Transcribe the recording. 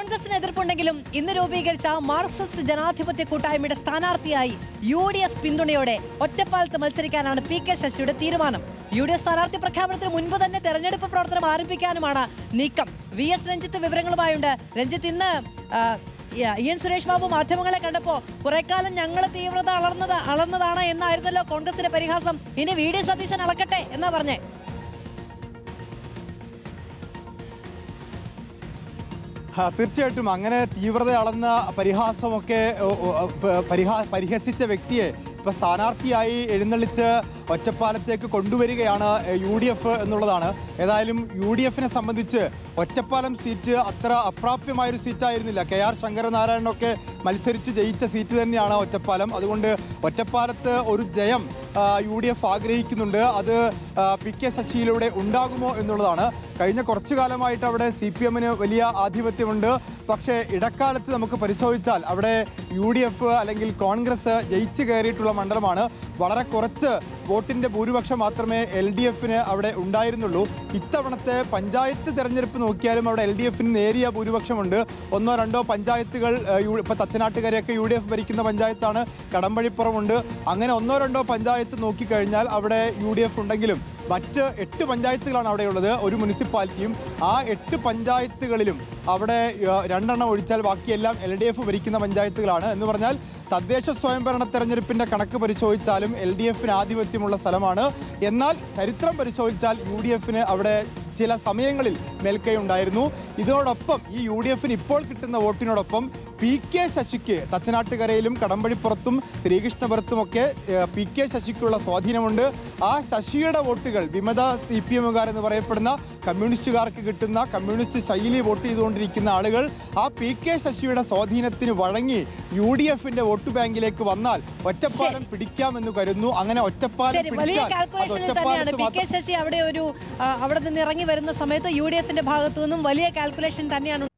കോൺഗ്രസിന് എതിർപ്പുണ്ടെങ്കിലും ഇന്ന് രൂപീകരിച്ച മാർക്സിസ്റ്റ് ജനാധിപത്യ കൂട്ടായ്മയുടെ സ്ഥാനാർത്ഥിയായി UDF പിന്തുണയോടെ ഒറ്റപ്പാലത്ത് മത്സരിക്കാനാണ് PK ശശിയുടെ തീരുമാനം. UDF സ്ഥാനാർത്ഥി പ്രഖ്യാപനത്തിന് മുൻപ് തന്നെ തെരഞ്ഞെടുപ്പ് പ്രവർത്തനം ആരംഭിക്കാനുമാണ് നീക്കം. VS രഞ്ജിത്ത് വിവരങ്ങളുമായുണ്ട്. രഞ്ജിത്ത്, ഇന്ന് EN സുരേഷ് ബാബു മാധ്യമങ്ങളെ കണ്ടപ്പോ കുറെക്കാലം ഞങ്ങൾ തീവ്രത അളന്നതാണ് എന്നായിരുന്നല്ലോ കോൺഗ്രസിന്റെ പരിഹാസം. ഇനി VD സതീശൻ അളക്കട്ടെ എന്നാ പറഞ്ഞേ. തീർച്ചയായിട്ടും അങ്ങനെ തീവ്രത അളന്ന പരിഹാസമൊക്കെ പരിഹസിച്ച വ്യക്തിയെ ഇപ്പൊ സ്ഥാനാർത്ഥിയായി എഴുന്നള്ളിച്ച് ഒറ്റപ്പാലത്തേക്ക് കൊണ്ടുവരികയാണ് UDF എന്നുള്ളതാണ്. ഏതായാലും UDFനെ സംബന്ധിച്ച് ഒറ്റപ്പാലം സീറ്റ് അത്ര അപ്രാപ്യമായൊരു സീറ്റായിരുന്നില്ല. KR ശങ്കരനാരായണനൊക്കെ മത്സരിച്ച് ജയിച്ച സീറ്റ് തന്നെയാണ് ഒറ്റപ്പാലം. അതുകൊണ്ട് ഒറ്റപ്പാലത്ത് ഒരു ജയം UDF ആഗ്രഹിക്കുന്നുണ്ട്. അത് PK ശശിയിലൂടെ ഉണ്ടാകുമോ എന്നുള്ളതാണ്. കഴിഞ്ഞ കുറച്ചു കാലമായിട്ട് അവിടെ CPMന് വലിയ ആധിപത്യമുണ്ട്. പക്ഷേ ഇടക്കാലത്ത് നമുക്ക് പരിശോധിച്ചാൽ അവിടെ UDF അല്ലെങ്കിൽ കോൺഗ്രസ് ജയിച്ചു കയറിയിട്ടുള്ള മണ്ഡലമാണ്. വളരെ കുറച്ച് വോട്ടിന്റെ ഭൂരിപക്ഷം മാത്രമേ LDFന് അവിടെ ഉണ്ടായിരുന്നുള്ളൂ. ഇത്തവണത്തെ പഞ്ചായത്ത് തെരഞ്ഞെടുപ്പ് നോക്കിയാലും അവിടെ LDFന് നേരിയ ഭൂരിപക്ഷമുണ്ട്. ഒന്നോ രണ്ടോ പഞ്ചായത്തുകൾ ഇപ്പൊ തച്ചനാട്ടുകരയൊക്കെ UDF ഭരിക്കുന്ന പഞ്ചായത്താണ്. കടമ്പഴിപ്പുറമുണ്ട്. അങ്ങനെ ഒന്നോ രണ്ടോ പഞ്ചായത്ത് നോക്കിക്കഴിഞ്ഞാൽ അവിടെ UDF ഉണ്ടെങ്കിലും മറ്റ് 8 പഞ്ചായത്തുകളാണ് അവിടെയുള്ളത്, ഒരു മുനിസിപ്പാലിറ്റിയും. ആ 8 പഞ്ചായത്തുകളിലും അവിടെ 2 എണ്ണം ഒഴിച്ചാൽ ബാക്കിയെല്ലാം LDF ഭരിക്കുന്ന പഞ്ചായത്തുകളാണ്. എന്ന് പറഞ്ഞാൽ തദ്ദേശ സ്വയംഭരണ തെരഞ്ഞെടുപ്പിന്റെ കണക്ക് പരിശോധിച്ചാലും LDFന് ആധിപത്യമുള്ള സ്ഥലമാണ്. എന്നാൽ ചരിത്രം പരിശോധിച്ചാൽ UDFന് അവിടെ ചില സമയങ്ങളിൽ മേൽക്കൈയുണ്ടായിരുന്നു. ഇതിനോടൊപ്പം ഈ UDFന് ഇപ്പോൾ കിട്ടുന്ന വോട്ടിനോടൊപ്പം PK ശശിക്ക് തച്ചനാട്ടുകരയിലും കടമ്പഴിപ്പുറത്തും ശ്രീകൃഷ്ണപുരത്തുമൊക്കെ PK ശശിക്കുള്ള സ്വാധീനമുണ്ട്. ആ ശശിയുടെ വോട്ടുകൾ വിമത CPMകാർ എന്ന് പറയപ്പെടുന്ന കമ്മ്യൂണിസ്റ്റുകാർക്ക് കിട്ടുന്ന കമ്മ്യൂണിസ്റ്റ് ശൈലി വോട്ട് ചെയ്തുകൊണ്ടിരിക്കുന്ന ആളുകൾ ആ PK ശശിയുടെ സ്വാധീനത്തിന് വഴങ്ങി UDFന്റെ വോട്ട് ബാങ്കിലേക്ക് വന്നാൽ ഒറ്റപ്പാലം പിടിക്കാമെന്ന് കരുതുന്നു. അങ്ങനെ ഒറ്റപ്പാലം PK ശശി അവിടെ നിന്ന് ഇറങ്ങി വരുന്ന സമയത്ത് UDFന്റെ ഭാഗത്തു നിന്നും വലിയ കാൽക്കുലേഷൻ തന്നെയാണ്